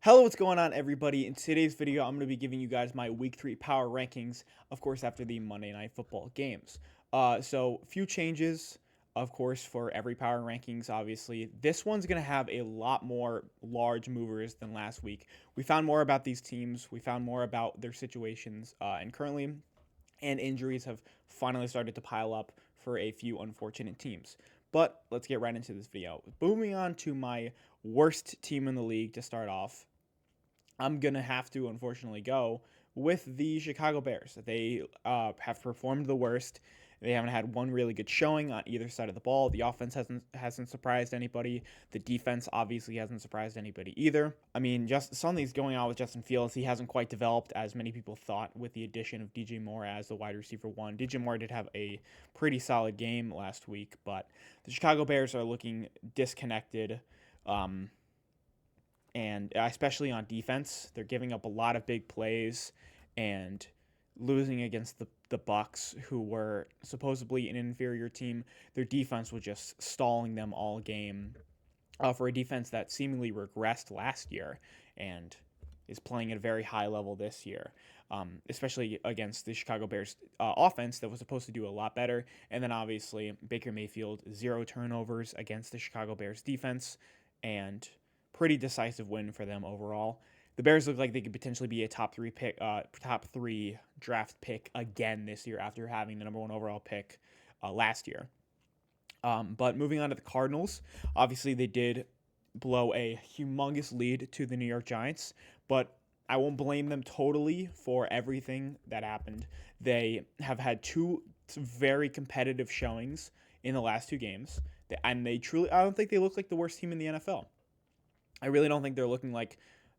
Hello, what's going on, everybody? In today's video, I'm going to be giving you guys my Week 3 power rankings, of course, after the Monday Night Football games. So, few changes, of course, for every power rankings, obviously. This one's going to have a lot more large movers than last week. We found more about these teams, we found more about their situations, and injuries have finally started to pile up for a few unfortunate teams. But let's get right into this video. Moving on to my worst team in the league to start off. I'm going to have to, unfortunately, go with the Chicago Bears. They have performed the worst. They haven't had one really good showing on either side of the ball. The offense hasn't surprised anybody. The defense obviously hasn't surprised anybody either. I mean, just something's going on with Justin Fields. He hasn't quite developed as many people thought with the addition of DJ Moore as the wide receiver one. DJ Moore did have a pretty solid game last week, but the Chicago Bears are looking disconnected. And especially on defense, they're giving up a lot of big plays and losing against the Bucks, who were supposedly an inferior team. Their defense was just stalling them all game for a defense that seemingly regressed last year and is playing at a very high level this year, especially against the Chicago Bears offense that was supposed to do a lot better. And then obviously Baker Mayfield, 0 turnovers against the Chicago Bears defense, and pretty decisive win for them overall. The Bears look like they could potentially be a top three draft pick again this year after having the number 1 overall pick last year. But moving on to the Cardinals, obviously they did blow a humongous lead to the New York Giants, but I won't blame them totally for everything that happened. They have had two very competitive showings in the last 2 games, and I don't think they look like the worst team in the NFL. I really don't think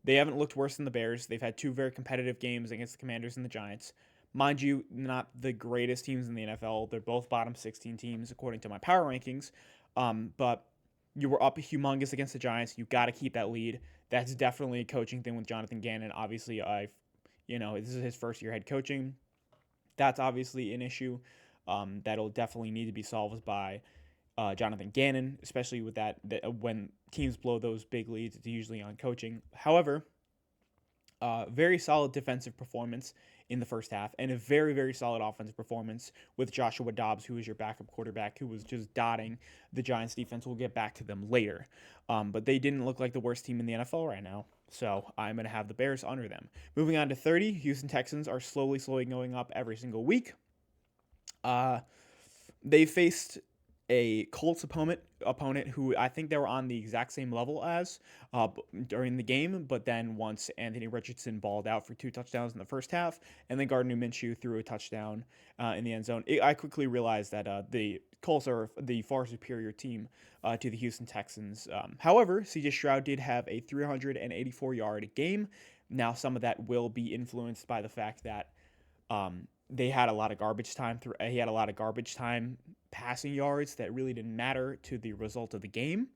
they haven't looked worse than the Bears. They've had 2 very competitive games against the Commanders and the Giants. Mind you, not the greatest teams in the NFL. They're both bottom 16 teams according to my power rankings. But you were up humongous against the Giants. You got to keep that lead. That's definitely a coaching thing with Jonathan Gannon. Obviously, this is his first year head coaching. That's obviously an issue that'll definitely need to be solved by Jonathan Gannon, especially with that when teams blow those big leads, it's usually on coaching. However, very solid defensive performance in the first half, and a very, very solid offensive performance with Joshua Dobbs, who is your backup quarterback, who was just dotting the Giants' defense. We'll get back to them later. But they didn't look like the worst team in the NFL right now, so I'm going to have the Bears under them. Moving on to 30, Houston Texans are slowly going up every single week. They faced a Colts opponent who I think they were on the exact same level as during the game, but then once Anthony Richardson balled out for 2 touchdowns in the first half, and then Gardner Minshew threw a touchdown in the end zone, I quickly realized that the Colts are the far superior team to the Houston Texans. However, CJ Stroud did have a 384-yard game. Now, some of that will be influenced by the fact that they had a lot of garbage time. He had a lot of garbage time passing yards that really didn't matter to the result of the game.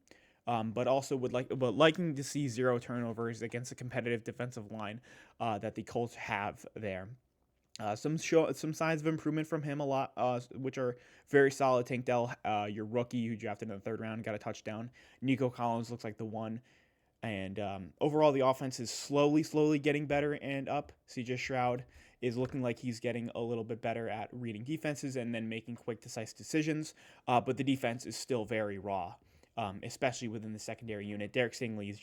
But also liking to see 0 turnovers against a competitive defensive line that the Colts have there. Some signs of improvement from him, a lot, which are very solid. Tank Dell, your rookie who drafted in the 3rd round, got a touchdown. Nico Collins looks like the one. And overall, the offense is slowly getting better and up. CJ Stroud is looking like he's getting a little bit better at reading defenses and then making quick, decisive decisions. But the defense is still very raw, especially within the secondary unit. Derek Stingley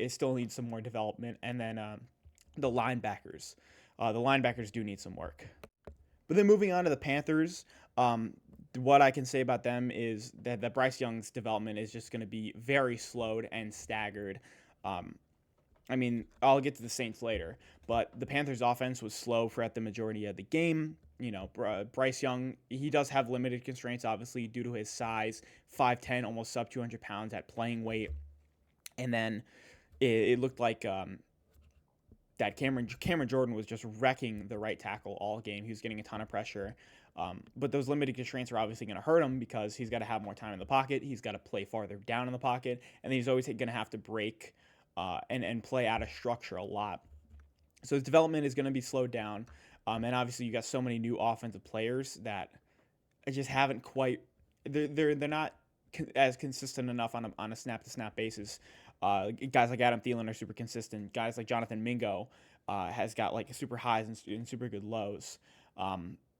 still needs some more development. And then the linebackers. The linebackers do need some work. But then moving on to the Panthers, what I can say about them is that Bryce Young's development is just going to be very slowed and staggered. I mean, I'll get to the Saints later, but the Panthers' offense was slow throughout the majority of the game. Bryce Young, he does have limited constraints, obviously, due to his size, 5'10", almost sub 200 pounds at playing weight. And then it looked like that Cameron Jordan was just wrecking the right tackle all game. He was getting a ton of pressure. But those limited constraints are obviously going to hurt him because he's got to have more time in the pocket. He's got to play farther down in the pocket. And then he's always going to have to break and play out of structure a lot. So his development is going to be slowed down. And obviously you got so many new offensive players that just haven't quite – they're not as consistent enough on a snap-to-snap basis Guys like Adam Thielen are super consistent. Guys like Jonathan Mingo has got like super highs and super good lows.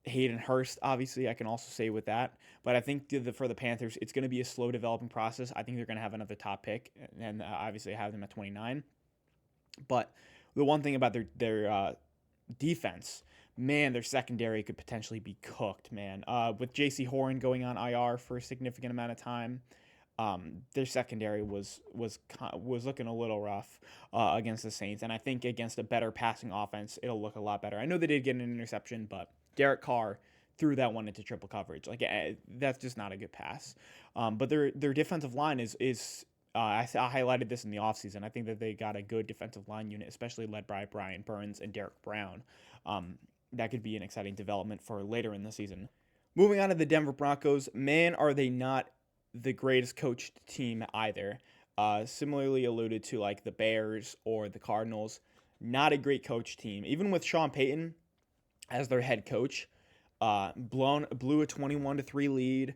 Hayden Hurst, obviously, I can also say with that. But I think for the Panthers, it's going to be a slow developing process. I think they're going to have another top pick, and obviously I have them at 29. But the one thing about their defense, man, their secondary could potentially be cooked, man. With J.C. Horn going on IR for a significant amount of time, their secondary was looking a little rough against the Saints, and I think against a better passing offense, it'll look a lot better. I know they did get an interception, but Derek Carr threw that one into triple coverage. Like that's just not a good pass. But their defensive line is I highlighted this in the offseason. I think that they got a good defensive line unit, especially led by Brian Burns and Derek Brown. That could be an exciting development for later in the season. Moving on to the Denver Broncos, man, are they not the greatest coached team either. Similarly alluded to like the Bears or the Cardinals, not a great coach team. Even with Sean Payton as their head coach, blew a 21-3 lead,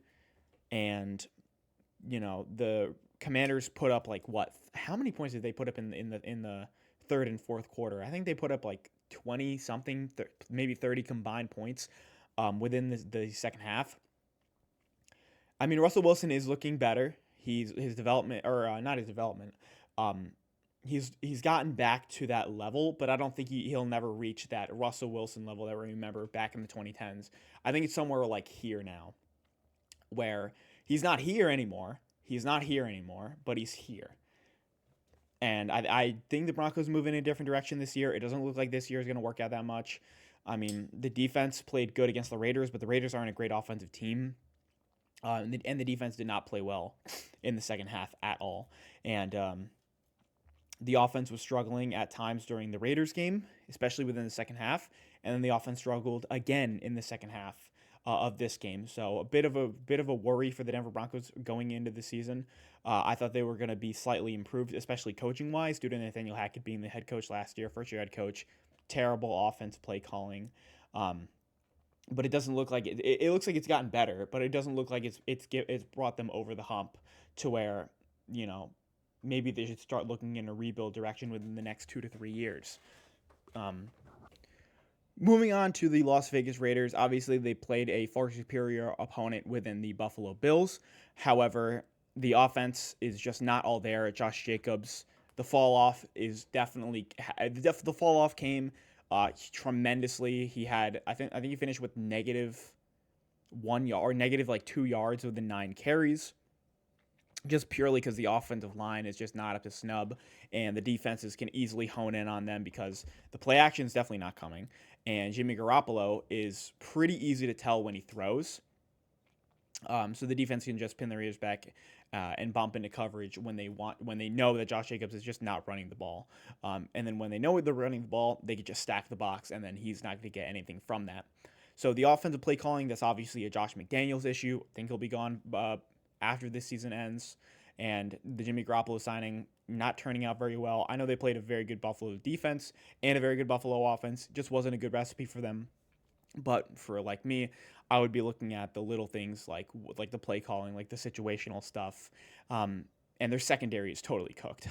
and the Commanders put up like what? How many points did they put up in the third and fourth quarter? I think they put up like 20 something, maybe 30 combined points within the second half. I mean, Russell Wilson is looking better. His development, or not his development. He's gotten back to that level, but I don't think he'll never reach that Russell Wilson level that we remember back in the 2010s. I think it's somewhere like here now, where he's not here anymore. He's not here anymore, but he's here. And I think the Broncos move in a different direction this year. It doesn't look like this year is going to work out that much. I mean, the defense played good against the Raiders, but the Raiders aren't a great offensive team. And the defense did not play well in the second half at all. And the offense was struggling at times during the Raiders game, especially within the second half. And then the offense struggled again in the second half of this game. So a bit of a worry for the Denver Broncos going into the season. I thought they were going to be slightly improved, especially coaching wise, due to Nathaniel Hackett being the head coach last year, first year head coach. Terrible offense play calling. But it doesn't look like it. It looks like it's gotten better, but it doesn't look like it's brought them over the hump to where maybe they should start looking in a rebuild direction within the next 2 to 3 years. Moving on to the Las Vegas Raiders, obviously they played a far superior opponent within the Buffalo Bills. However, the offense is just not all there. Josh Jacobs, the fall off is definitely the fall off came tremendously. He had I think he finished with -1 yard or negative like 2 yards within 9 carries. Just purely because the offensive line is just not up to snub, and the defenses can easily hone in on them because the play action is definitely not coming. And Jimmy Garoppolo is pretty easy to tell when he throws. So the defense can just pin their ears back and bump into coverage when they know that Josh Jacobs is just not running the ball. And then when they know they're running the ball, they can just stack the box, and then he's not going to get anything from that. So the offensive play calling, that's obviously a Josh McDaniels issue. I think he'll be gone after this season ends, and the Jimmy Garoppolo signing not turning out very well. I know they played a very good Buffalo defense and a very good Buffalo offense. Just wasn't a good recipe for them. But for like me, I would be looking at the little things like the play calling, like the situational stuff, and their secondary is totally cooked.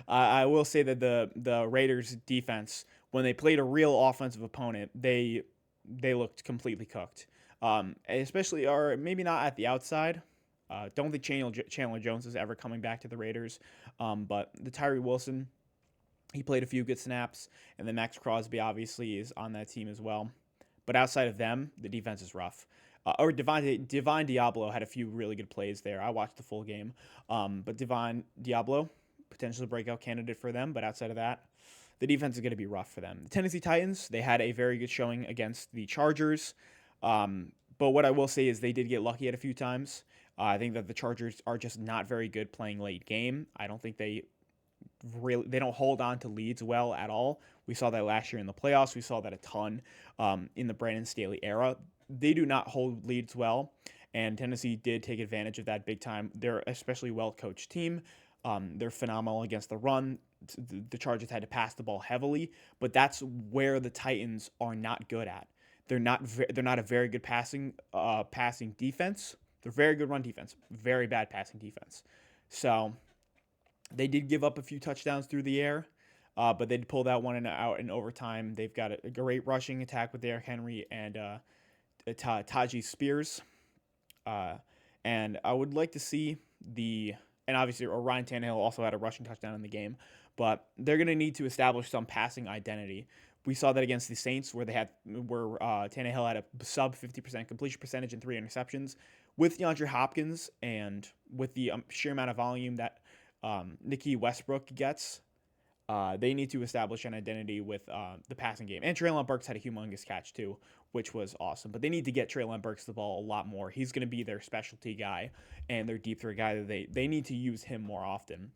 I will say that the Raiders defense, when they played a real offensive opponent, they looked completely cooked. Especially, or maybe not at the outside. Don't think Chandler Jones is ever coming back to the Raiders. But the Tyree Wilson, he played a few good snaps. And then Max Crosby obviously is on that team as well. But outside of them, the defense is rough. Divine Diablo had a few really good plays there. I watched the full game. But Divine Diablo, potentially breakout candidate for them. But outside of that, the defense is going to be rough for them. The Tennessee Titans, they had a very good showing against the Chargers. But what I will say is they did get lucky at a few times. I think that the Chargers are just not very good playing late game. I don't think they don't hold on to leads well at all. We saw that last year in the playoffs. We saw that a ton in the Brandon Staley era. They do not hold leads well, and Tennessee did take advantage of that big time. They're especially well-coached team. They're phenomenal against the run. The Chargers had to pass the ball heavily, but that's where the Titans are not good at. They're not a very good passing defense. They're very good run defense, very bad passing defense. So They did give up a few touchdowns through the air, but they'd pull that one out in overtime. They've got a great rushing attack with Derrick Henry and Taji Spears. Uh, and I would like to see and obviously Ryan Tannehill also had a rushing touchdown in the game, but they're going to need to establish some passing identity. We saw that against the Saints where Tannehill had a sub 50% completion percentage and 3 interceptions. With DeAndre Hopkins and with the sheer amount of volume that Nikki Westbrook gets, they need to establish an identity with the passing game. And Treylon Burks had a humongous catch too, which was awesome. But they need to get Treylon Burks the ball a lot more. He's going to be their specialty guy and their deep threat guy that they need to use him more often.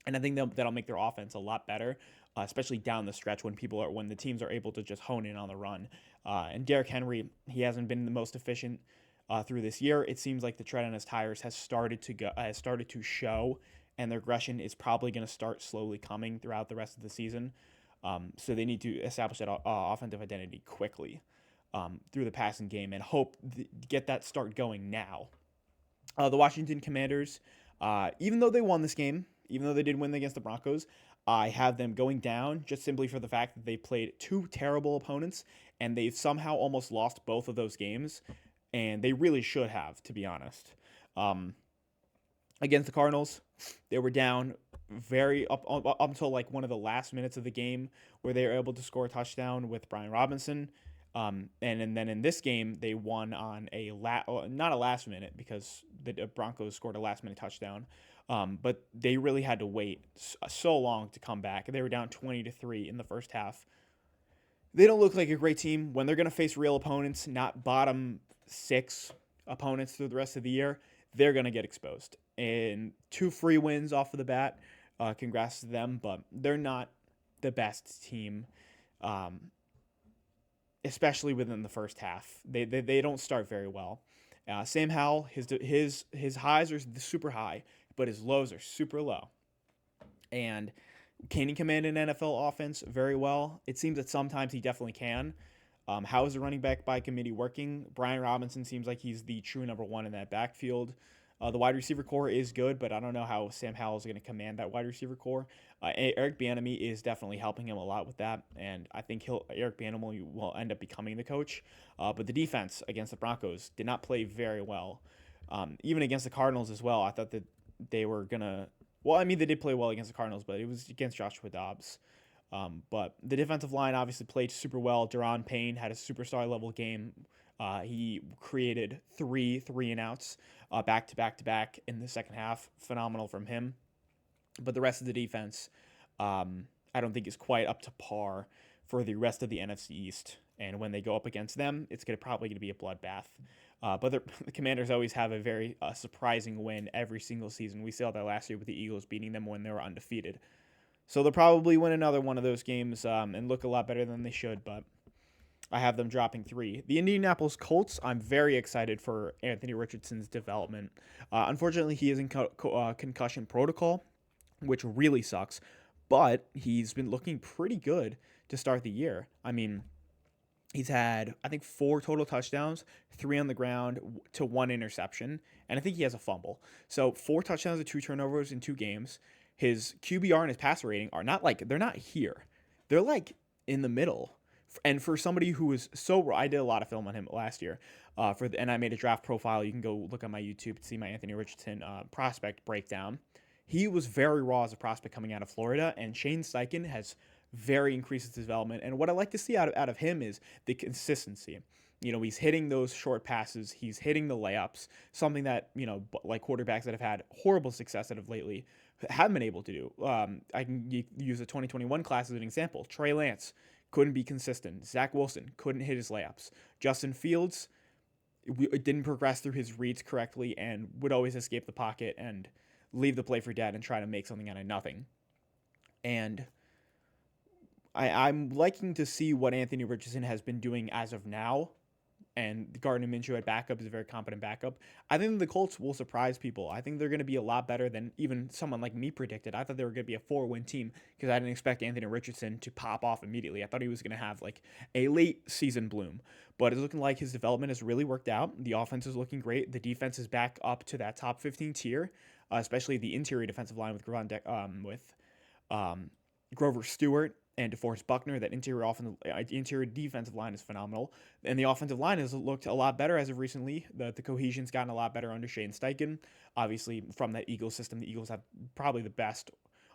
And I think that'll make their offense a lot better, especially down the stretch when the teams are able to just hone in on the run. And Derrick Henry, he hasn't been the most efficient through this year. It seems like the tread on his tires has started to show, and their aggression is probably going to start slowly coming throughout the rest of the season. So they need to establish that offensive identity quickly through the passing game and get that start going now. The Washington Commanders, even though they won this game, even though they did win against the Broncos, I have them going down just simply for the fact that they played two terrible opponents and they've somehow almost lost both of those games, and they really should have, to be honest. Against the Cardinals, they were down very up until like one of the last minutes of the game where they were able to score a touchdown with Brian Robinson. And then in this game, they won on not a last minute because the Broncos scored a last minute touchdown. But they really had to wait so long to come back. They were down 20-3 in the first half. They don't look like a great team when they're going to face real opponents, not bottom 6 opponents through the rest of the year. They're going to get exposed. And 2 free wins off of the bat. Congrats to them, but they're not the best team, especially within the first half. They don't start very well. Sam Howell, his highs are super high, but his lows are super low. And can he command an NFL offense very well? It seems that sometimes he definitely can. How is the running back by committee working? Brian Robinson seems like he's the true number one in that backfield. The wide receiver core is good, but I don't know how Sam Howell is going to command that wide receiver core. Eric Bieniemy is definitely helping him a lot with that, and I think Eric Bieniemy will end up becoming the coach. But the defense against the Broncos did not play very well. Even against the Cardinals as well, I thought that they were going to – well, I mean, they did play well against the Cardinals, but it was against Joshua Dobbs. But the defensive line obviously played super well. Daron Payne had a superstar-level game. He created 3 3-and-outs back to back in the second half. Phenomenal from him. But the rest of the defense, I don't think is quite up to par for the rest of the NFC East. And when they go up against them, it's probably going to be a bloodbath. But the Commanders always have a very surprising win every single season. We saw that last year with the Eagles beating them when they were undefeated. So they'll probably win another one of those games and look a lot better than they should, but I have them dropping 3. The Indianapolis Colts, I'm very excited for Anthony Richardson's development. Unfortunately, he is in concussion protocol, which really sucks, but he's been looking pretty good to start the year. I mean, he's had, I think, 4 total touchdowns, 3 on the ground to 1 interception, and I think he has a fumble. So 4 touchdowns and 2 turnovers in 2 games. His QBR and his passer rating are they're not here. They're like in the middle. And for somebody who was I did a lot of film on him last year, and I made a draft profile. You can go look on my YouTube to see my Anthony Richardson prospect breakdown. He was very raw as a prospect coming out of Florida, and Shane Steichen has very increased his development. And what I like to see out of him is the consistency. He's hitting those short passes. He's hitting the layups, something that, like quarterbacks that have had horrible success that of lately haven't been able to do. I can use the 2021 class as an example. Trey Lance couldn't be consistent. Zach Wilson couldn't hit his layups. Justin Fields didn't progress through his reads correctly and would always escape the pocket and leave the play for dead and try to make something out of nothing. And I'm liking to see what Anthony Richardson has been doing as of now. And Gardner Minshew at backup is a very competent backup. I think the Colts will surprise people. I think they're going to be a lot better than even someone like me predicted. I thought they were going to be a 4-win team because I didn't expect Anthony Richardson to pop off immediately. I thought he was going to have like a late season bloom. But it's looking like his development has really worked out. The offense is looking great. The defense is back up to that top 15 tier. especially the interior defensive line with Grover Stewart and DeForest Buckner. That interior defensive line is phenomenal, and the offensive line has looked a lot better as of recently. The cohesion's gotten a lot better under Shane Steichen. Obviously, from that Eagles system, the Eagles have probably the best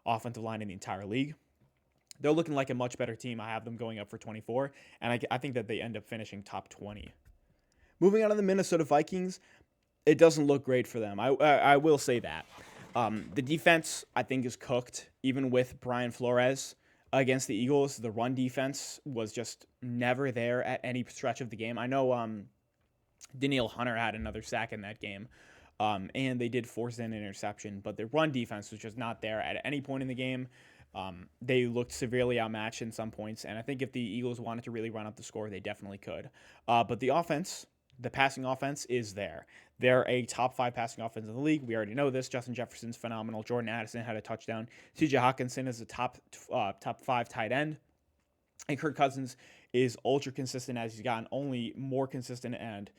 offensive line in the entire league. They're looking like a much better team. I have them going up for 24, and I think that they end up finishing top 20. Moving on to the Minnesota Vikings, it doesn't look great for them. I will say that. The defense, I think, is cooked. Even with Brian Flores against the Eagles, the run defense was just never there at any stretch of the game. I know Danielle Hunter had another sack in that game, and they did force an interception, but the run defense was just not there at any point in the game. They looked severely outmatched in some points, and I think if the Eagles wanted to really run up the score, they definitely could. But the offense, the passing offense, is there. They're a top 5 passing offense in the league. We already know this. Justin Jefferson's phenomenal. Jordan Addison had a touchdown. TJ Hawkinson is a top 5 tight end. And Kirk Cousins is ultra consistent as he's gotten only more consistent and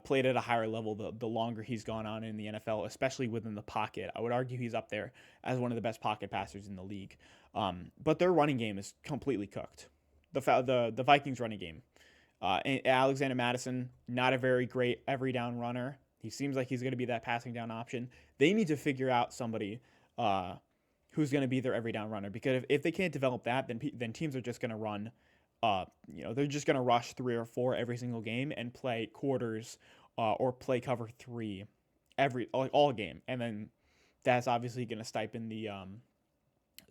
played at a higher level the longer he's gone on in the NFL, especially within the pocket. I would argue he's up there as one of the best pocket passers in the league. But their running game is completely cooked. The Vikings running game. Alexander Mattison, not a very great every down runner. He seems like he's going to be that passing down option. They need to figure out somebody who's going to be their every down runner, because if they can't develop that, then teams are just going to run. They're just going to rush 3 or 4 every single game and play quarters or play cover 3 all game, and then that's obviously going to stipend the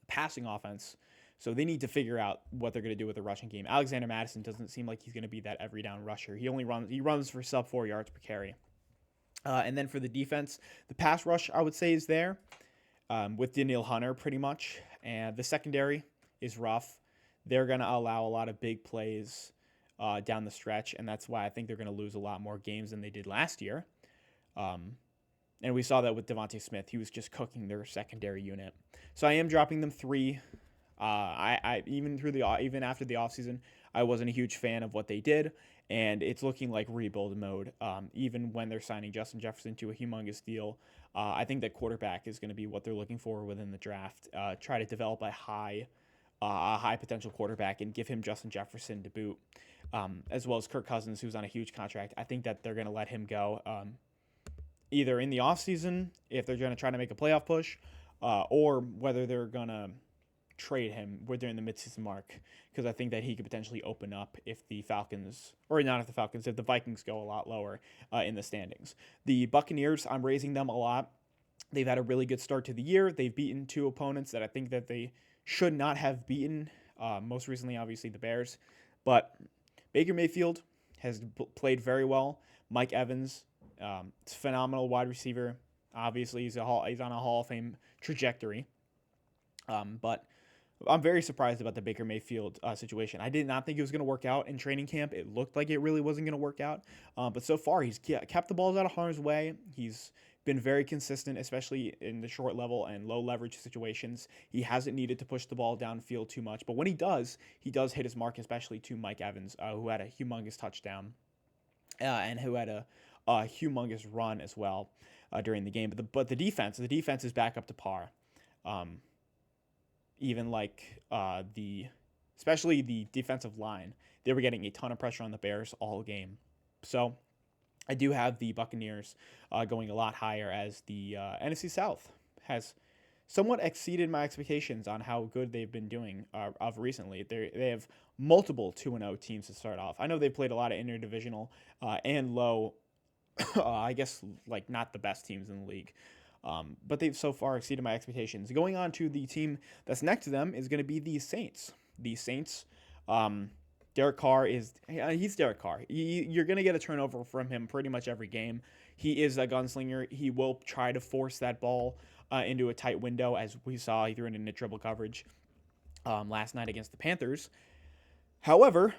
passing offense. So they need to figure out what they're going to do with the rushing game. Alexander Mattison doesn't seem like he's going to be that every down rusher. He runs for sub 4 yards per carry. And then for the defense, the pass rush, I would say, is there with Danielle Hunter pretty much. And the secondary is rough. They're going to allow a lot of big plays down the stretch, and that's why I think they're going to lose a lot more games than they did last year. And we saw that with Devontae Smith. He was just cooking their secondary unit. So I am dropping them 3. Even after the offseason, I wasn't a huge fan of what they did, and it's looking like rebuild mode. Even when they're signing Justin Jefferson to a humongous deal, I think that quarterback is going to be what they're looking for within the draft. Try to develop a high potential quarterback and give him Justin Jefferson to boot, as well as Kirk Cousins, who's on a huge contract. I think that they're going to let him go either in the offseason if they're going to try to make a playoff push, or whether they're going to trade him during the midseason mark, because I think that he could potentially open up if the Vikings go a lot lower in the standings. The Buccaneers, I'm raising them a lot. They've had a really good start to the year. They've beaten 2 opponents that I think that they should not have beaten. Most recently, obviously, the Bears. But Baker Mayfield has played very well. Mike Evans, phenomenal wide receiver. Obviously, he's on a Hall of Fame trajectory. But I'm very surprised about the Baker Mayfield situation. I did not think it was going to work out in training camp. It looked like it really wasn't going to work out. But so far, he's kept the balls out of harm's way. He's been very consistent, especially in the short level and low leverage situations. He hasn't needed to push the ball downfield too much. But when he does hit his mark, especially to Mike Evans, who had a humongous touchdown and who had a humongous run as well during the game. But the defense is back up to par. Even especially the defensive line, they were getting a ton of pressure on the Bears all game. So I do have the Buccaneers going a lot higher, as the NFC South has somewhat exceeded my expectations on how good they've been doing of recently. They have multiple 2-0 teams to start off. I know they've played a lot of interdivisional and low, I guess, like not the best teams in the league. But they've so far exceeded my expectations. Going on to the team that's next to them is going to be the Saints. The Saints, Derek Carr he's Derek Carr. You're going to get a turnover from him pretty much every game. He is a gunslinger. He will try to force that ball into a tight window, as we saw he threw it into triple coverage last night against the Panthers. However,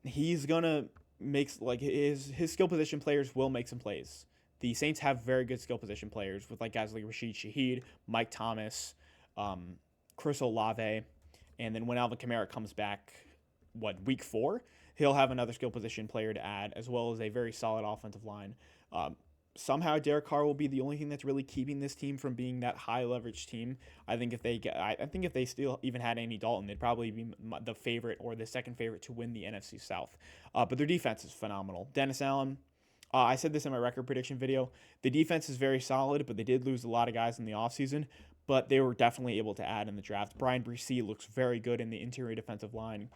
he's going to make, his skill position players will make some plays. The Saints have very good skill position players with guys like Rashid Shaheed, Mike Thomas, Chris Olave, and then when Alvin Kamara comes back, week 4, he'll have another skill position player to add, as well as a very solid offensive line. somehow Derek Carr will be the only thing that's really keeping this team from being that high leverage team. I think if they still even had Andy Dalton, they'd probably be the favorite or the second favorite to win the NFC South. But their defense is phenomenal. Dennis Allen. I said this in my record prediction video. The defense is very solid, but they did lose a lot of guys in the offseason. But they were definitely able to add in the draft. Brian Bresee looks very good in the interior defensive line.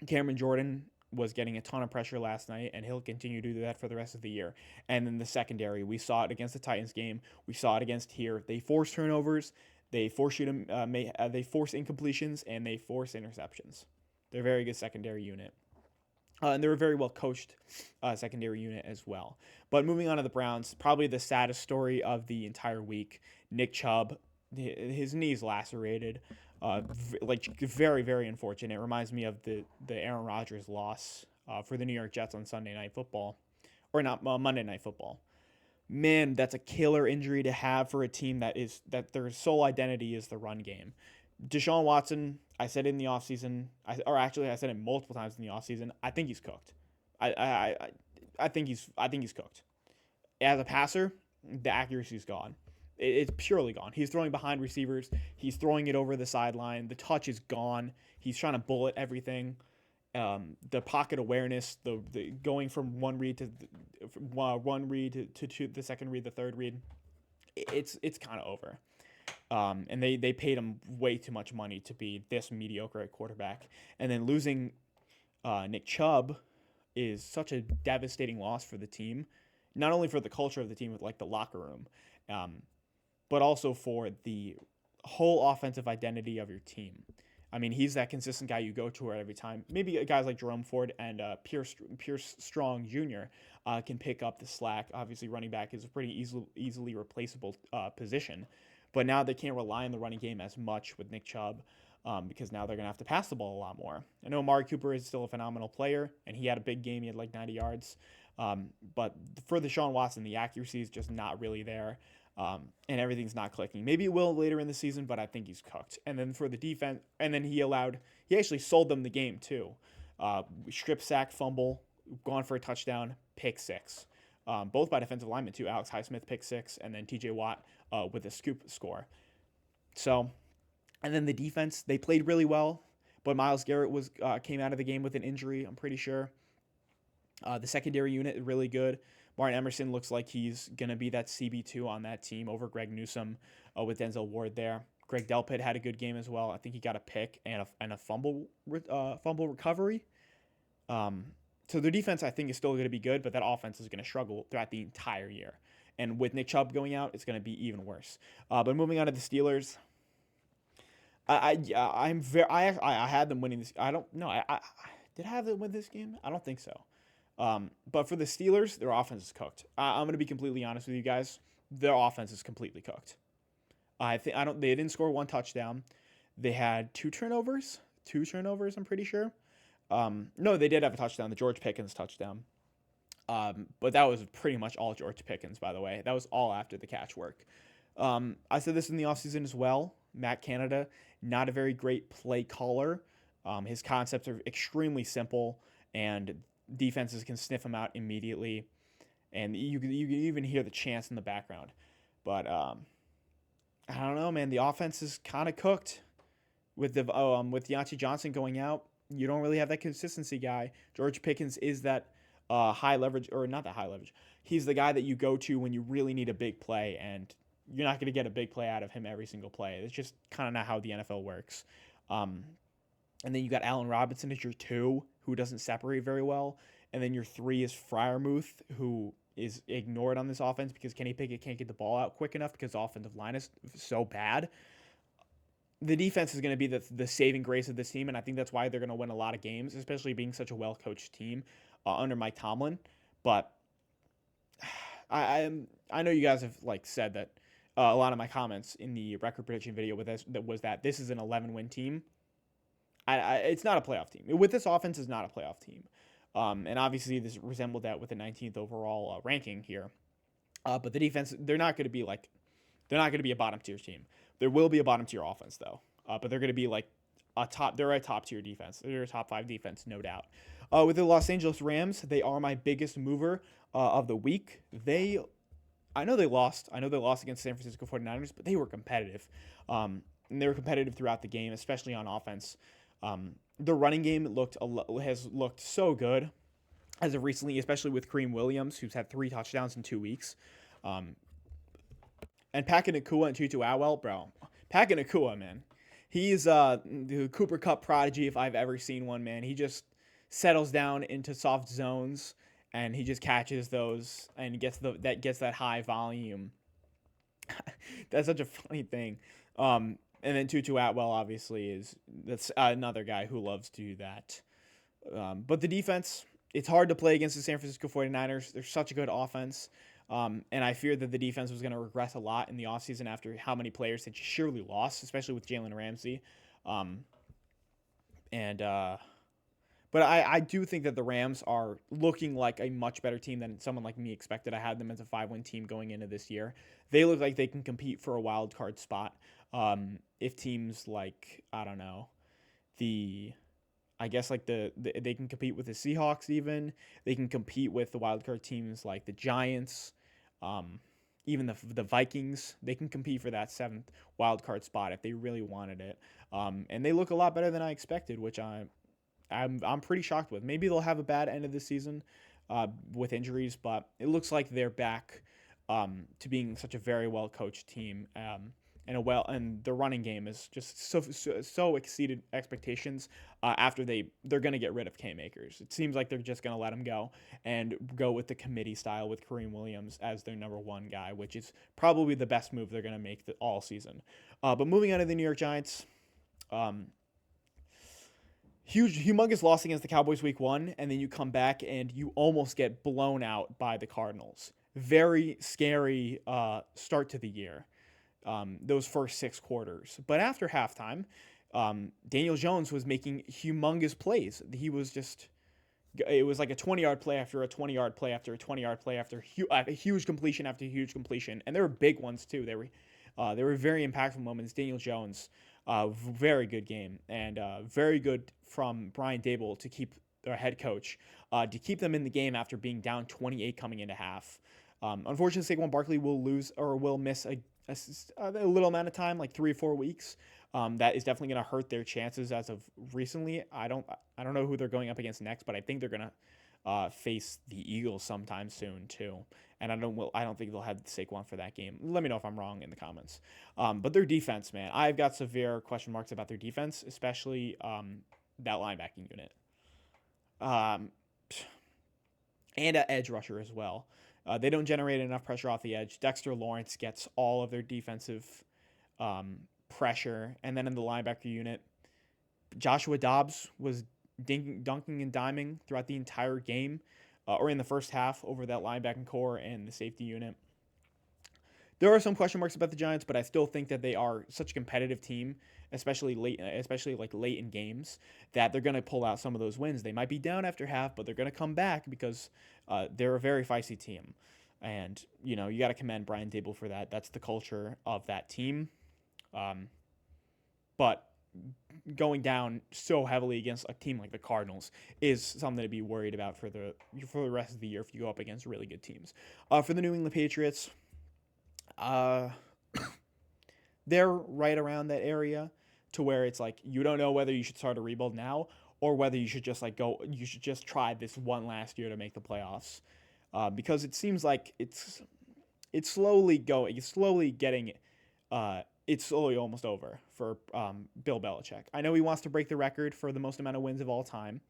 Cameron Jordan was getting a ton of pressure last night, and he'll continue to do that for the rest of the year. And then the secondary, we saw it against the Titans game. We saw it against here. They force turnovers, they force they force incompletions, and they force interceptions. They're a very good secondary unit. And they're a very well coached secondary unit as well. But moving on to the Browns, probably the saddest story of the entire week. Nick Chubb, his knee's lacerated. Very, very unfortunate. It reminds me of the Aaron Rodgers loss for the New York Jets on Sunday Night Football, or not Monday Night Football. Man, that's a killer injury to have for a team that their sole identity is the run game. Deshaun Watson, I said in the offseason, I said it multiple times in the offseason. I think he's cooked. I think he's cooked. As a passer, the accuracy's gone. It's purely gone. He's throwing behind receivers. He's throwing it over the sideline. The touch is gone. He's trying to bullet everything. The pocket awareness, the going from one read to the second read, the third read, it's kind of over. And they paid him way too much money to be this mediocre at quarterback. And then losing Nick Chubb is such a devastating loss for the team, not only for the culture of the team with like the locker room, but also for the whole offensive identity of your team. I mean, he's that consistent guy you go to every time. Maybe guys like Jerome Ford and Pierce Strong Jr. Can pick up the slack. Obviously, running back is a pretty easily replaceable position. But now they can't rely on the running game as much with Nick Chubb because now they're going to have to pass the ball a lot more. I know Amari Cooper is still a phenomenal player, and he had a big game. He had like 90 yards. But for Deshaun Watson, the accuracy is just not really there. And everything's not clicking. Maybe it will later in the season, but I think he's cooked. And then for the defense, and then he actually sold them the game too. Strip sack, fumble, gone for a touchdown, pick six. Both by defensive linemen too. Alex Highsmith pick six, and then TJ Watt with a scoop score. So, and then the defense, they played really well, but Myles Garrett came out of the game with an injury, I'm pretty sure. The secondary unit is really good. Martin Emerson looks like he's going to be that CB2 on that team over Greg Newsome with Denzel Ward there. Greg Delpit had a good game as well. I think he got a pick and a fumble recovery. So their defense, I think, is still going to be good, but that offense is going to struggle throughout the entire year. And with Nick Chubb going out, it's going to be even worse. But moving on to the Steelers, I had them winning this. I don't know. Did I have them win this game? I don't think so. But for the Steelers, their offense is cooked. I'm going to be completely honest with you guys. Their offense is completely cooked. They didn't score one touchdown. They had two turnovers, I'm pretty sure. No, they did have a touchdown, the George Pickens touchdown. But that was pretty much all George Pickens, by the way. That was all after the catch work. I said this in the offseason as well. Matt Canada, not a very great play caller. His concepts are extremely simple, and defenses can sniff him out immediately. And you can even hear the chants in the background. But I don't know, man. The offense is kind of cooked. With Deontay Johnson going out, you don't really have that consistency guy. George Pickens is that high leverage, or not that high leverage. He's the guy that you go to when you really need a big play, and you're not going to get a big play out of him every single play. It's just kind of not how the NFL works. And then you got Allen Robinson as your 2, who doesn't separate very well. And then your 3 is Freiermuth, who is ignored on this offense because Kenny Pickett can't get the ball out quick enough because the offensive line is so bad. The defense is going to be the saving grace of this team, and I think that's why they're going to win a lot of games, especially being such a well-coached team under Mike Tomlin. But I know you guys have said that a lot of my comments in the record prediction video was that this is an 11-win team. It's not a playoff team. With this offense, it's not a playoff team. And obviously, this resembled that with the 19th overall ranking here. But the defense, they're not going to be a bottom tier team. There will be a bottom tier offense though. But they're going to be they're a top tier defense. They're a top 5 defense, no doubt. With the Los Angeles Rams, they are my biggest mover of the week. I know they lost. I know they lost against San Francisco 49ers, but they were competitive. And they were competitive throughout the game, especially on offense. The running game has looked so good as of recently, especially with Kareem Williams, who's had 3 touchdowns in 2 weeks. And Patrick Nacua and Tutu Atwell, bro. Patrick Nacua, man. He's the Cooper Kupp prodigy if I've ever seen one, man. He just settles down into soft zones and he just catches those and gets that high volume. That's such a funny thing. And then Tutu Atwell obviously that's another guy who loves to do that. But the defense, it's hard to play against the San Francisco 49ers. They're such a good offense. And I feared that the defense was going to regress a lot in the offseason after how many players they surely lost, especially with Jalen Ramsey. But I do think that the Rams are looking like a much better team than someone like me expected. I had them as a 5-win team going into this year. They look like they can compete for a wild card spot. If teams like, I don't know, they can compete with the Seahawks even. They can compete with the wild card teams like the Giants, even the Vikings. They can compete for that 7th wild card spot if they really wanted it. And they look a lot better than I expected, which I'm pretty shocked with. Maybe they'll have a bad end of the season with injuries, but it looks like they're back to being such a very well coached team. And the running game is just so exceeded expectations after they're going to get rid of Cam Akers. It seems like they're just going to let him go and go with the committee style with Kareem Williams as their number 1 guy, which is probably the best move they're going to make all season. But moving on to the New York Giants, humongous loss against the Cowboys week 1, and then you come back and you almost get blown out by the Cardinals. Very scary start to the year. Those first 6 quarters. But after halftime, Daniel Jones was making humongous plays. It was like a 20-yard play after a 20-yard play after a 20-yard play after a huge completion after huge completion. And there were big ones too. There were very impactful moments. Daniel Jones, very good game. And very good from Brian Daboll to keep their head coach, to keep them in the game after being down 28 coming into half. Unfortunately, Saquon Barkley will miss a little amount of time, like 3 or 4 weeks. That is definitely going to hurt their chances as of recently. I don't know who they're going up against next, but I think they're going to face the Eagles sometime soon too. And I don't think they'll have Saquon for that game. Let me know if I'm wrong in the comments. But their defense, man, I've got severe question marks about their defense, especially that linebacking unit. And an edge rusher as well. They don't generate enough pressure off the edge. Dexter Lawrence gets all of their defensive pressure. And then in the linebacker unit, Joshua Dobbs was dunking and diming throughout the entire game, or in the first half over that linebacking core and the safety unit. There are some question marks about the Giants, but I still think that they are such a competitive team, especially late in games, that they're going to pull out some of those wins. They might be down after half, but they're going to come back because they're a very feisty team. And, you got to commend Brian Daboll for that. That's the culture of that team. But going down so heavily against a team like the Cardinals is something to be worried about for the rest of the year if you go up against really good teams. For the New England Patriots, they're right around that area to where it's like you don't know whether you should start a rebuild now or whether you should just try this one last year to make the playoffs, because it seems like it's slowly almost over for Bill Belichick. I know he wants to break the record for the most amount of wins of all time,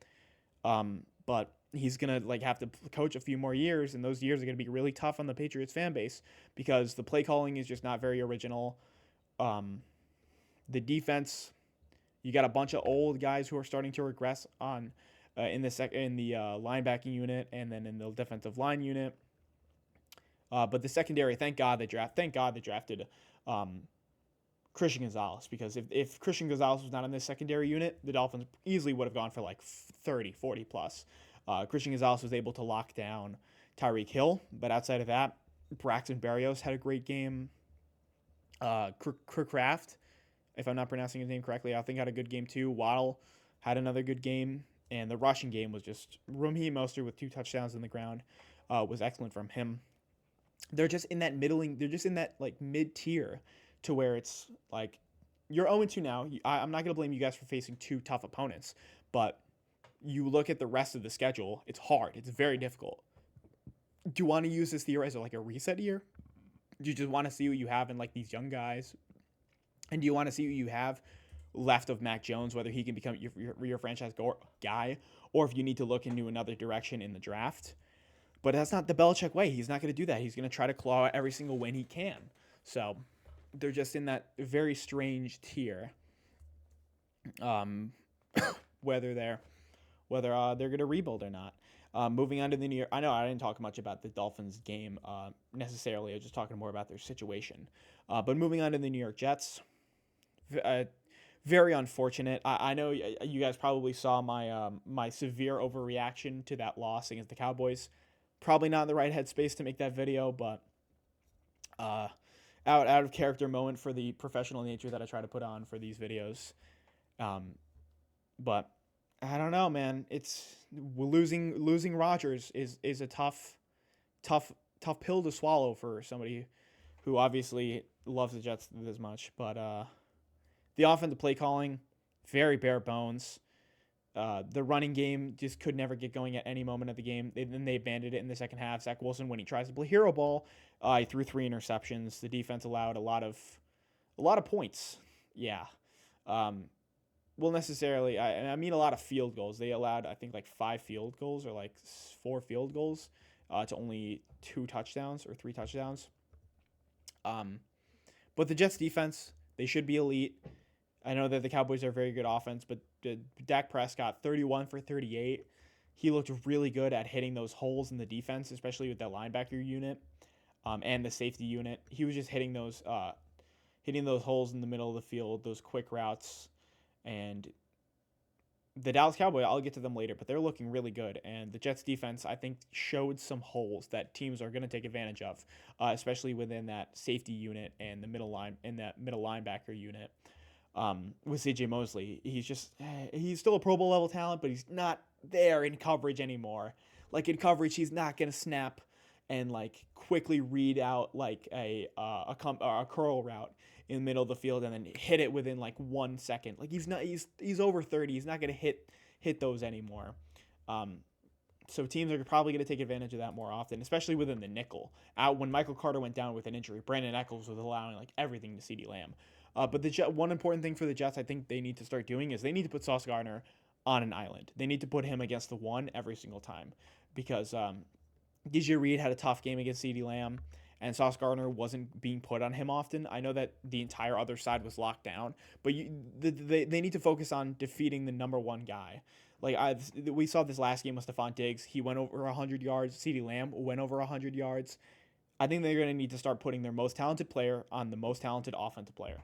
but he's going to have to coach a few more years, and those years are going to be really tough on the Patriots fan base because the play calling is just not very original. The defense, you got a bunch of old guys who are starting to regress in the linebacking unit and then in the defensive line unit. But the secondary, thank God they drafted Christian Gonzalez, because if Christian Gonzalez was not in this secondary unit, the Dolphins easily would have gone for 30, 40 plus. Christian Gonzalez was able to lock down Tyreek Hill, but outside of that, Braxton Berrios had a great game. Kirk Kraft if I'm not pronouncing his name correctly, I think had a good game too. Waddle had another good game, and the rushing game was just Raheem Mostert with 2 touchdowns on the ground was excellent from him. They're just in that middling. They're just in that like mid tier to where it's like you're 0-2 now. I'm not gonna blame you guys for facing 2 tough opponents, but you look at the rest of the schedule. It's hard. It's very difficult. Do you want to use this year as like a reset year? Do you just want to see what you have in like these young guys? And do you want to see what you have left of Mac Jones, whether he can become your franchise guy, or if you need to look into another direction in the draft? But that's not the Belichick way. He's not going to do that. He's going to try to claw out every single win he can. So they're just in that very strange tier. Whether they're going to rebuild or not. Moving on to the New York, I know I didn't talk much about the Dolphins game necessarily. I was just talking more about their situation. But moving on to the New York Jets, very unfortunate. I know you guys probably saw my severe overreaction to that loss against the Cowboys. Probably not in the right headspace to make that video, but out of character moment for the professional nature that I try to put on for these videos. But I don't know, man. It's losing Rodgers is a tough pill to swallow for somebody who obviously loves the Jets this much. But the offensive play calling, very bare bones. The running game just could never get going at any moment of the game. Then they abandoned it in the second half. Zach Wilson, when he tries to play hero ball, he threw 3 interceptions. The defense allowed a lot of points. Yeah. Well, necessarily, I mean a lot of field goals. They allowed, I think, like 5 field goals or like 4 field goals to only 2 touchdowns or 3 touchdowns. But the Jets defense, they should be elite. I know that the Cowboys are a very good offense, but Dak Prescott, 31 for 38. He looked really good at hitting those holes in the defense, especially with that linebacker unit and the safety unit. He was just hitting those holes in the middle of the field, those quick routes. And the Dallas Cowboys, I'll get to them later, but they're looking really good. And the Jets defense, I think, showed some holes that teams are going to take advantage of, especially within that safety unit and the middle linebacker unit. With C.J. Mosley, he's still a Pro Bowl level talent, but he's not there in coverage anymore. Like in coverage, he's not going to snap and like quickly read out like a curl route in the middle of the field and then hit it within like 1 second. Like he's over 30. He's not going to hit those anymore. So teams are probably going to take advantage of that more often, especially within the nickel. When Michael Carter went down with an injury, Brandon Echols was allowing like everything to CeeDee Lamb. But one important thing for the Jets I think they need to start doing is they need to put Sauce Gardner on an island. They need to put him against the one every single time because DJ Reed had a tough game against CeeDee Lamb, and Sauce Gardner wasn't being put on him often. I know that the entire other side was locked down, but they need to focus on defeating the number one guy. We saw this last game with Stephon Diggs. He went over 100 yards. CeeDee Lamb went over 100 yards. I think they're going to need to start putting their most talented player on the most talented offensive player.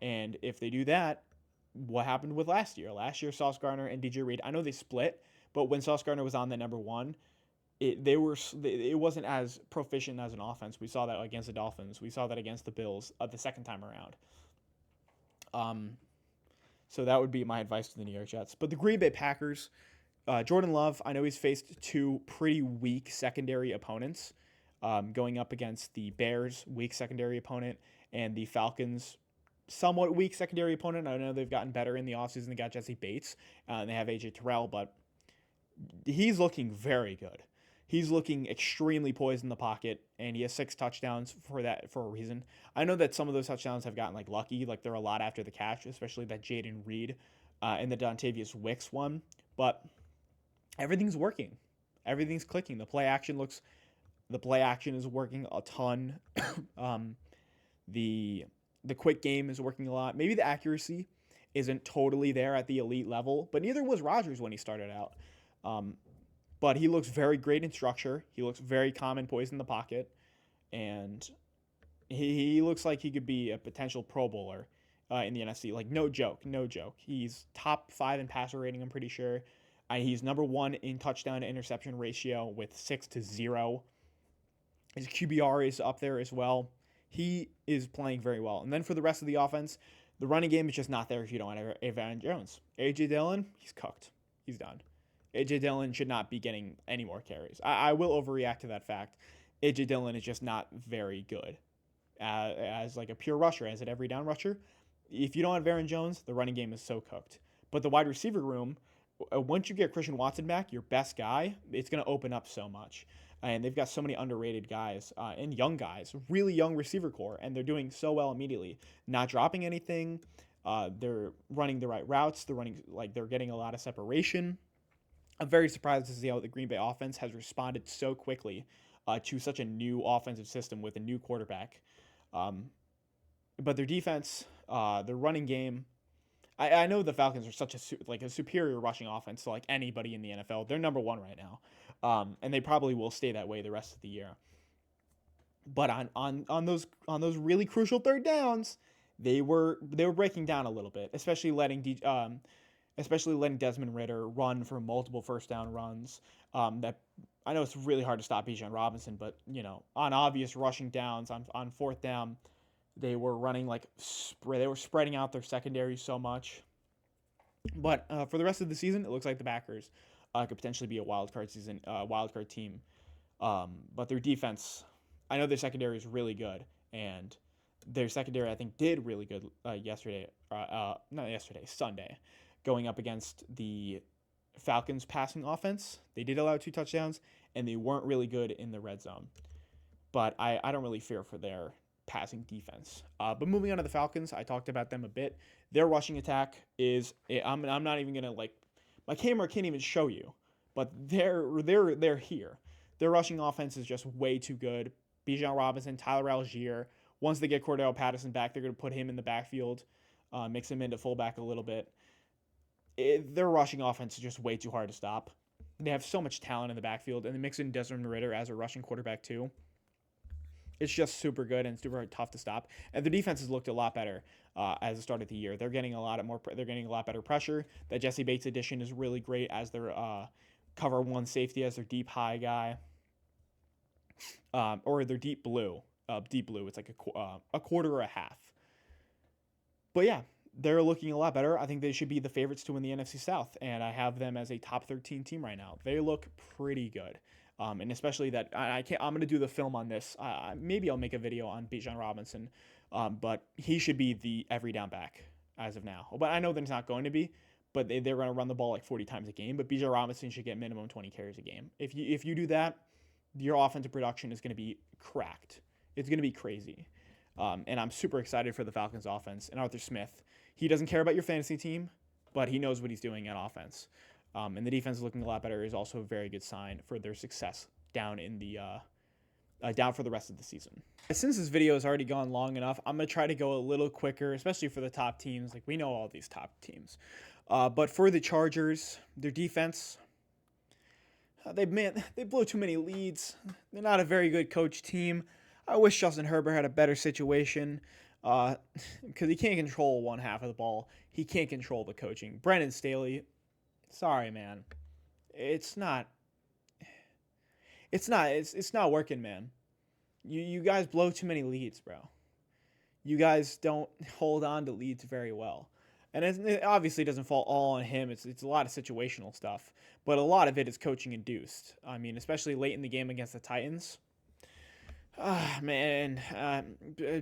And if they do that, what happened with last year? Last year, Sauce Gardner and DJ Reed, I know they split, but when Sauce Gardner was on the number one, it wasn't as proficient as an offense. We saw that against the Dolphins. We saw that against the Bills the second time around. So that would be my advice to the New York Jets. But the Green Bay Packers, Jordan Love, I know he's faced 2 pretty weak secondary opponents, going up against the Bears, weak secondary opponent, and the Falcons, somewhat weak secondary opponent. I know they've gotten better in the offseason. They got Jesse Bates, and they have AJ Terrell, but he's looking very good. He's looking extremely poised in the pocket, and he has 6 touchdowns for a reason. I know that some of those touchdowns have gotten like lucky, like they're a lot after the catch, especially that Jaden Reed and the Dontavius Wicks one, but everything's working. Everything's clicking. The play action is working a ton. The quick game is working a lot. Maybe the accuracy isn't totally there at the elite level, but neither was Rodgers when he started out. But he looks very great in structure. He looks very calm and poised in the pocket. And he looks like he could be a potential Pro Bowler in the NFC. Like, no joke. He's top 5 in passer rating, I'm pretty sure. He's number 1 in touchdown to interception ratio with 6-0. His QBR is up there as well. He is playing very well. And then for the rest of the offense, The running game is just not there if you don't have Aaron Jones. A.J. Dillon, he's cooked. He's done. A.J. Dillon should not be getting any more carries. I will overreact to that fact. A.J. Dillon is just not very good as like a pure rusher, as an every down rusher. If you don't have Aaron Jones, the running game is so cooked. But the wide receiver room, once you get Christian Watson back, your best guy, it's going to open up so much. And they've got so many underrated guys and young guys, really young receiver core, and they're doing so well immediately. Not dropping anything. They're running the right routes. They're getting a lot of separation. I'm very surprised to see how the Green Bay offense has responded so quickly to such a new offensive system with a new quarterback. But their defense, their running game, I know the Falcons are such a superior rushing offense to like anybody in the NFL. They're number one right now, and they probably will stay that way the rest of the year. But on those really crucial third downs, they were breaking down a little bit, especially letting Desmond Ridder run for multiple first down runs. That I know it's really hard to stop Bijan Robinson, but on obvious rushing downs on fourth down, they were running they were spreading out their secondary so much. But for the rest of the season, it looks like the Packers could potentially be a wild card team. But their defense, I know their secondary is really good, and their secondary I think did really good Sunday, going up against the Falcons passing offense. They did allow 2 touchdowns, and they weren't really good in the red zone. But I don't really fear for their passing defense. But moving on to the Falcons, I talked about them a bit. Their rushing attack is, I'm not even gonna my camera can't even show you, but they're here. Their rushing offense is just way too good. Bijan Robinson, Tyler Algier. Once they get Cordell Patterson back, they're gonna put him in the backfield, mix him into fullback a little bit. Their rushing offense is just way too hard to stop. They have so much talent in the backfield, and they mix in Desmond Ridder as a rushing quarterback too. It's just super good and super tough to stop. And the defense has looked a lot better as the start of the year. They're getting a lot better pressure. That Jesse Bates addition is really great as their cover one safety, as their deep high guy, or their deep blue. Deep blue. It's like a quarter or a half. But yeah, they're looking a lot better. I think they should be the favorites to win the NFC South, and I have them as a top 13 team right now. They look pretty good. And especially that I'm going to do the film on this. Maybe I'll make a video on Bijan Robinson, but he should be the every down back as of now. But I know that it's not going to be, but they're going to run the ball like 40 times a game. But Bijan Robinson should get minimum 20 carries a game. If you do that, your offensive production is going to be cracked. It's going to be crazy. And I'm super excited for the Falcons offense. And Arthur Smith, he doesn't care about your fantasy team, but he knows what he's doing at offense. And the defense is looking a lot better is also a very good sign for their success down in the down for the rest of the season. Since this video has already gone long enough, I'm gonna try to go a little quicker, especially for the top teams. Like, we know all these top teams, but for the Chargers, their defense, they blow too many leads. They're not a very good coach team. I wish Justin Herbert had a better situation, because he can't control one half of the ball. He can't control the coaching. Brandon Staley. Sorry, man. It's not working, man. You guys blow too many leads, bro. You guys don't hold on to leads very well. And it obviously doesn't fall all on him. It's a lot of situational stuff, but a lot of it is coaching induced. I mean, especially late in the game against the Titans. Man,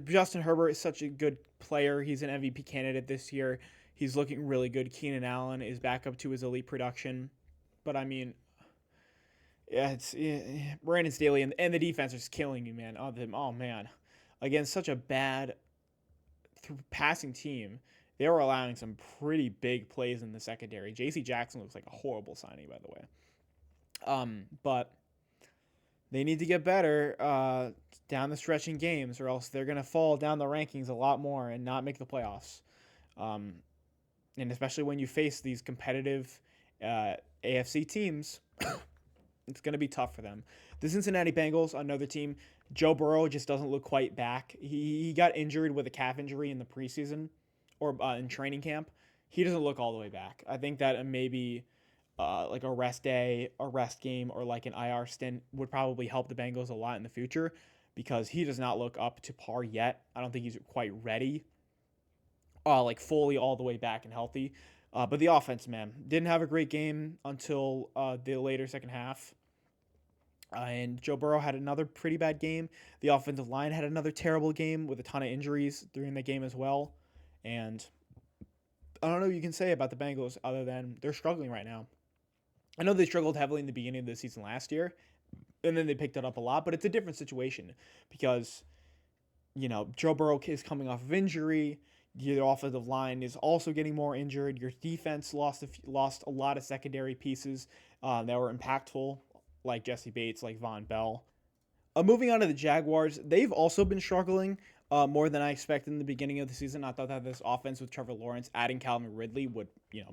Justin Herbert is such a good player. He's an MVP candidate this year. He's looking really good. Keenan Allen is back up to his elite production. But, I mean, Brandon Staley and the defense is killing you, man. Oh, man. Against such a bad passing team, they were allowing some pretty big plays in the secondary. J.C. Jackson looks like a horrible signing, by the way. But they need to get better down the stretch in games, or else they're going to fall down the rankings a lot more and not make the playoffs. And especially when you face these competitive AFC teams, it's going to be tough for them. The Cincinnati Bengals, another team, Joe Burrow just doesn't look quite back. He got injured with a calf injury in the preseason or in training camp. He doesn't look all the way back. I think that maybe like a rest day, a rest game, or like an IR stint would probably help the Bengals a lot in the future, because he does not look up to par yet. I don't think he's quite ready. like fully all the way back and healthy. But the offense, man, didn't have a great game until the later second half. And Joe Burrow had another pretty bad game. The offensive line had another terrible game with a ton of injuries during the game as well. And I don't know what you can say about the Bengals other than they're struggling right now. I know they struggled heavily in the beginning of the season last year, and then they picked it up a lot, but it's a different situation because, Joe Burrow is coming off of injury. Your offensive line is also getting more injured. Your defense lost a lot of secondary pieces that were impactful, like Jesse Bates, like Von Bell. Moving on to the Jaguars, they've also been struggling more than I expected in the beginning of the season. I thought that this offense with Trevor Lawrence adding Calvin Ridley would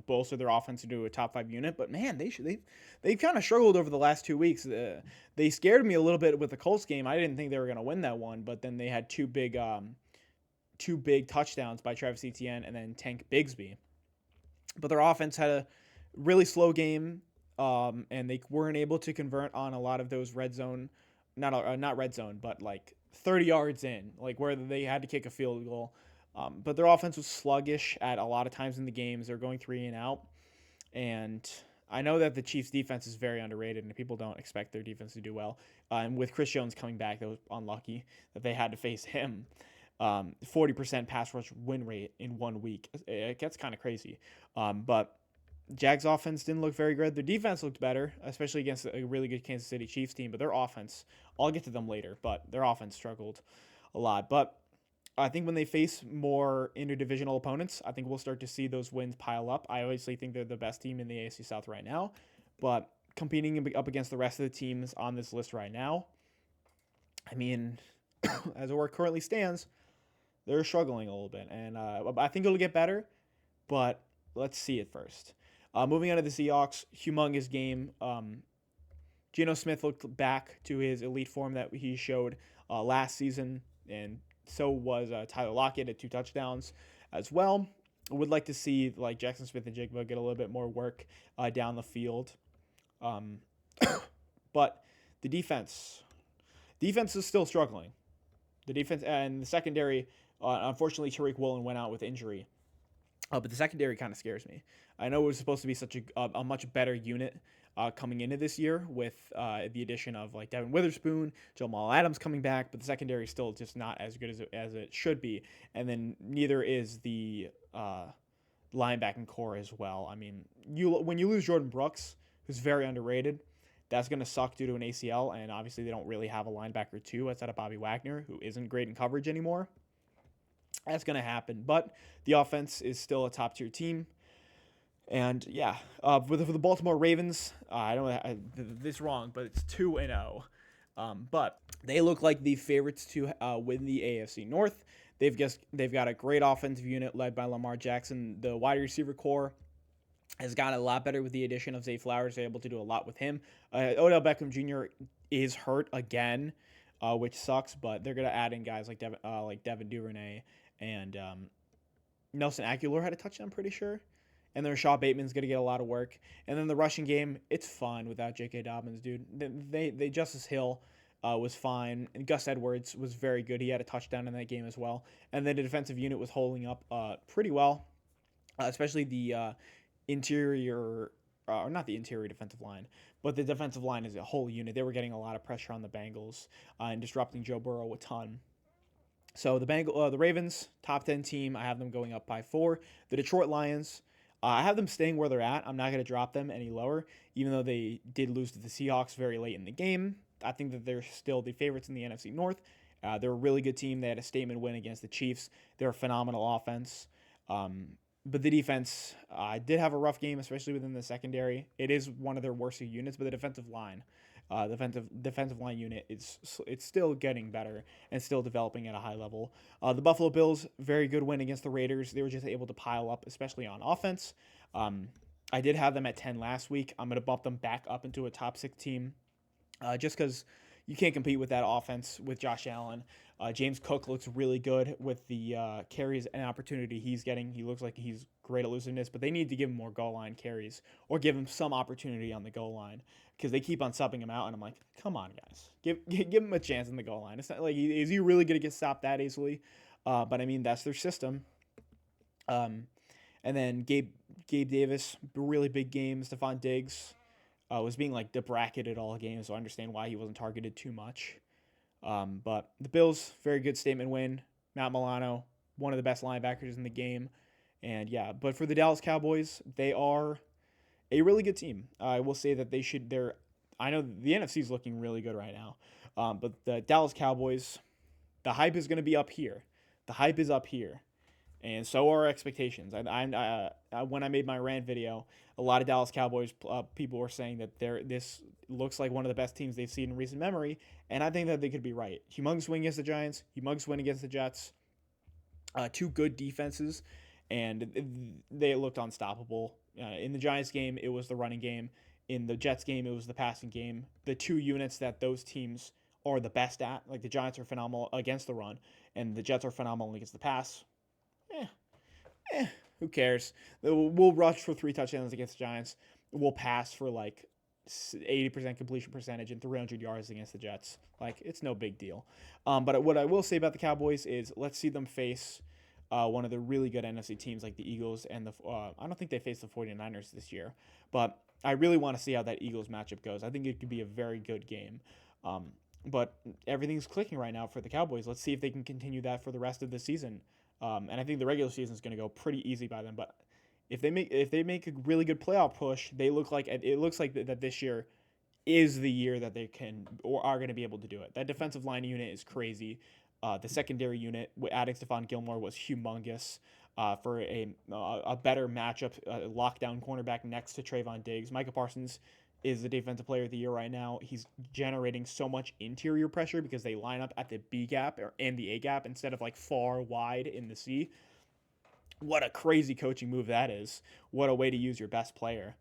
bolster their offense into a top 5 unit. But man, they kind of struggled over the last 2 weeks. They scared me a little bit with the Colts game. I didn't think they were going to win that one, but then they had two big touchdowns by Travis Etienne and then Tank Bigsby. But their offense had a really slow game, and they weren't able to convert on a lot of those red zone, not red zone, but like 30 yards in, like where they had to kick a field goal. But their offense was sluggish at a lot of times in the games. They're going 3 and out. And I know that the Chiefs' defense is very underrated, and people don't expect their defense to do well. And with Chris Jones coming back, that was unlucky that they had to face him. 40% pass rush win rate in 1 week. It gets kind of crazy. But Jags offense didn't look very good. Their defense looked better, especially against a really good Kansas City Chiefs team. But their offense, I'll get to them later, but their offense struggled a lot. But I think when they face more interdivisional opponents, I think we'll start to see those wins pile up. I obviously think they're the best team in the AFC South right now, but competing up against the rest of the teams on this list right now, I mean, as it currently stands, they're struggling a little bit. And I think it'll get better, but let's see it first. Moving on to the Seahawks, humongous game. Geno Smith looked back to his elite form that he showed last season, and so was Tyler Lockett at 2 touchdowns as well. Would like to see like Jackson Smith-Njigba get a little bit more work down the field. But the defense is still struggling. The defense and the secondary, unfortunately, Tariq Woolen went out with injury. But the secondary kind of scares me. I know it was supposed to be such a much better unit coming into this year with the addition of like Devin Witherspoon, Jamal Adams coming back, but the secondary is still just not as good as it should be. And then neither is the linebacking core as well. I mean, when you lose Jordan Brooks, who's very underrated, that's going to suck due to an ACL, and obviously they don't really have a linebacker too outside of Bobby Wagner, who isn't great in coverage anymore. That's going to happen, but the offense is still a top-tier team. And yeah, for the Baltimore Ravens, I don't know this wrong, but it's 2-0. But they look like the favorites to win the AFC North. They've got a great offensive unit led by Lamar Jackson. The wide receiver core has gotten a lot better with the addition of Zay Flowers. They're able to do a lot with him. Odell Beckham Jr. is hurt again, which sucks, but they're going to add in guys like Devin Duvernay and Nelson Aguilar had a touchdown, I'm pretty sure. And then Rashad Bateman's going to get a lot of work. And then the rushing game, it's fun without J.K. Dobbins, dude. They Justice Hill was fine. And Gus Edwards was very good. He had a touchdown in that game as well. And then the defensive unit was holding up pretty well, especially the interior, or not the interior defensive line, but the defensive line as a whole unit. They were getting a lot of pressure on the Bengals and disrupting Joe Burrow a ton. So the Ravens, top 10 team, I have them going up by 4. The Detroit Lions, I have them staying where they're at. I'm not going to drop them any lower, even though they did lose to the Seahawks very late in the game. I think that they're still the favorites in the NFC North. They're a really good team. They had a statement win against the Chiefs. They're a phenomenal offense. But the defense did have a rough game, especially within the secondary. It is one of their worst units, but the defensive line, defensive line unit, it's still getting better and still developing at a high level. The Buffalo Bills, very good win against the Raiders. They were just able to pile up, especially on offense. I did have them at 10 last week. I'm going to bump them back up into a top 6 team just because you can't compete with that offense with Josh Allen. James Cook looks really good with the carries and opportunity he's getting. He looks like he's great at elusiveness, but they need to give him more goal line carries or give him some opportunity on the goal line because they keep on subbing him out, and I'm like, come on, guys. Give him a chance in the goal line. It's not like, is he really going to get stopped that easily? But, I mean, that's their system. Um, and then Gabe Davis, really big game. Stephon Diggs was being like bracketed all game, so I understand why he wasn't targeted too much. But the Bills, very good statement win. Matt Milano, one of the best linebackers in the game. And yeah, but for the Dallas Cowboys, they are a really good team. I will say that they should. I know the NFC is looking really good right now, but the Dallas Cowboys, the hype is going to be up here. The hype is up here, and so are our expectations. When I made my rant video, a lot of Dallas Cowboys people were saying that this looks like one of the best teams they've seen in recent memory, and I think that they could be right. Humongous win against the Giants, humongous win against the Jets, two good defenses, and they looked unstoppable. In the Giants game, it was the running game. In the Jets game, it was the passing game. The two units that those teams are the best at, like the Giants are phenomenal against the run, and the Jets are phenomenal against the pass. Eh, who cares? We'll rush for 3 touchdowns against the Giants. We'll pass for like 80% completion percentage and 300 yards against the Jets. Like, it's no big deal. But what I will say about the Cowboys is let's see them face one of the really good NFC teams like the Eagles and I don't think they faced the 49ers this year, but I really want to see how that Eagles matchup goes. I think it could be a very good game. But everything's clicking right now for the Cowboys. Let's see if they can continue that for the rest of the season. And I think the regular season is going to go pretty easy by them. But if they make a really good playoff push, it looks like that this year is the year that they can or are going to be able to do it. That defensive line unit is crazy. The secondary unit, adding Stephon Gilmore, was humongous for a better matchup, lockdown cornerback next to Trayvon Diggs. Micah Parsons is the defensive player of the year right now. He's generating so much interior pressure because they line up at the B gap and the A gap instead of like far wide in the C. What a crazy coaching move that is. What a way to use your best player.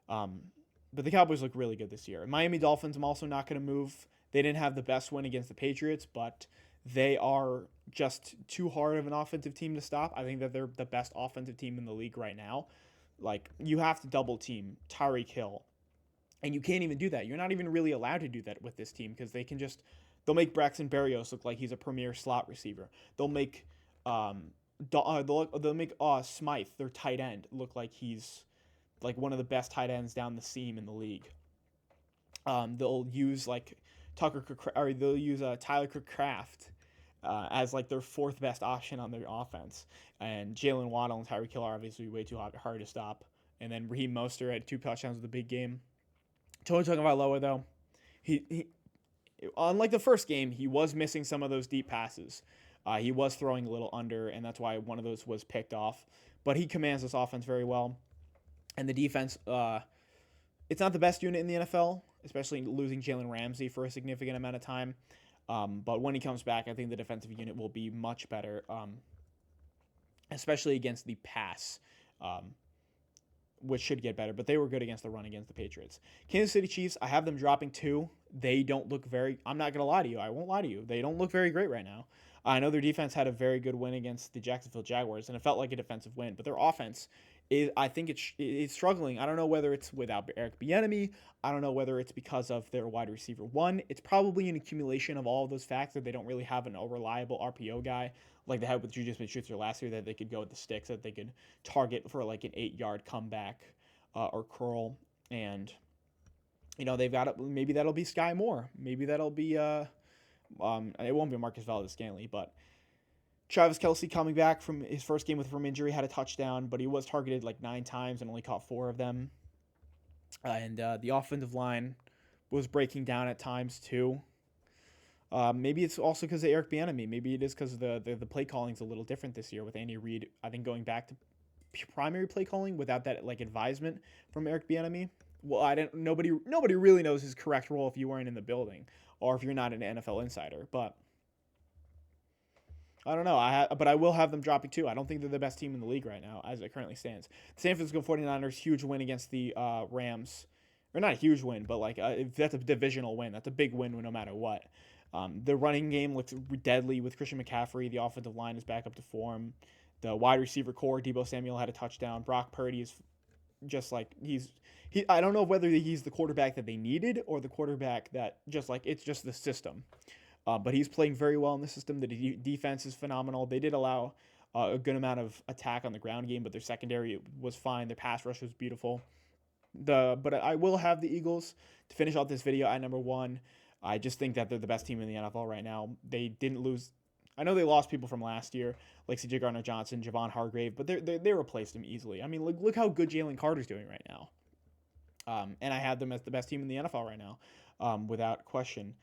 But the Cowboys look really good this year. Miami Dolphins, I'm also not going to move. They didn't have the best win against the Patriots, but they are just too hard of an offensive team to stop. I think that they're the best offensive team in the league right now. Like, you have to double team Tyreek Hill, and you can't even do that. You're not even really allowed to do that with this team because they'll make Braxton Berrios look like he's a premier slot receiver. They'll make Smythe, their tight end, look like he's like one of the best tight ends down the seam in the league. They'll use they'll use Tyler Kraft as like their fourth best option on their offense, and Jalen Waddle and Tyreek Hill are obviously way too hard to stop. And then Raheem Mostert had 2 touchdowns with a big game. Tony Tagovailoa, though, he unlike the first game, he was missing some of those deep passes. He was throwing a little under, and that's why one of those was picked off. But he commands this offense very well. And the defense, it's not the best unit in the NFL, especially losing Jalen Ramsey for a significant amount of time. But when he comes back, I think the defensive unit will be much better, especially against the pass, which should get better. But they were good against the run against the Patriots. Kansas City Chiefs, I have them dropping 2. They don't look I'm not going to lie to you. I won't lie to you. They don't look very great right now. I know their defense had a very good win against the Jacksonville Jaguars, and it felt like a defensive win. But their offense I think it's struggling. I don't know whether it's without Eric Bieniemy. I don't know whether it's because of their wide receiver one. It's probably an accumulation of all of those facts that they don't really have a reliable RPO guy like they had with Juju Smith-Schuster last year that they could go with the sticks, that they could target for like an 8-yard comeback or curl. And, they've got maybe that'll be Sky Moore. Maybe that'll be, it won't be Marcus Valdes-Scantling, but Travis Kelce coming back from his first game from injury had a touchdown, but he was targeted like 9 times and only caught 4 of them. And the offensive line was breaking down at times too. Maybe it's also because of Eric Bieniemy. Maybe it is because the play calling is a little different this year with Andy Reid. I think going back to primary play calling without that like advisement from Eric Bieniemy. Well, nobody really knows his correct role if you weren't in the building or if you're not an NFL insider, but. I don't know. But I will have them dropping 2. I don't think they're the best team in the league right now, as it currently stands. The San Francisco 49ers, huge win against the Rams. Or not a huge win, but that's a divisional win. That's a big win no matter what. The running game looks deadly with Christian McCaffrey. The offensive line is back up to form. The wide receiver core, Deebo Samuel had a touchdown. Brock Purdy is just like I don't know whether he's the quarterback that they needed or the quarterback that it's just the system. But he's playing very well in the system. The defense is phenomenal. They did allow a good amount of attack on the ground game, but their secondary was fine. Their pass rush was beautiful. But I will have the Eagles to finish out this video at number 1. I just think that they're the best team in the NFL right now. They didn't lose. I know they lost people from last year, like C.J. Gardner-Johnson, Javon Hargrave, but they replaced him easily. I mean, look how good Jalen Carter's doing right now. And I have them as the best team in the NFL right now, without question.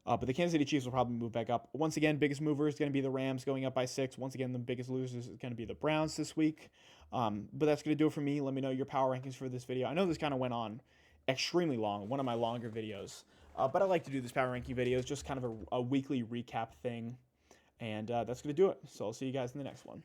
But the Kansas City Chiefs will probably move back up. Once again, biggest mover is going to be the Rams going up by 6. Once again, the biggest losers is going to be the Browns this week. But that's going to do it for me. Let me know your power rankings for this video. I know this kind of went on extremely long, one of my longer videos. But I like to do this power ranking videos, just kind of a weekly recap thing. And that's going to do it. So I'll see you guys in the next one.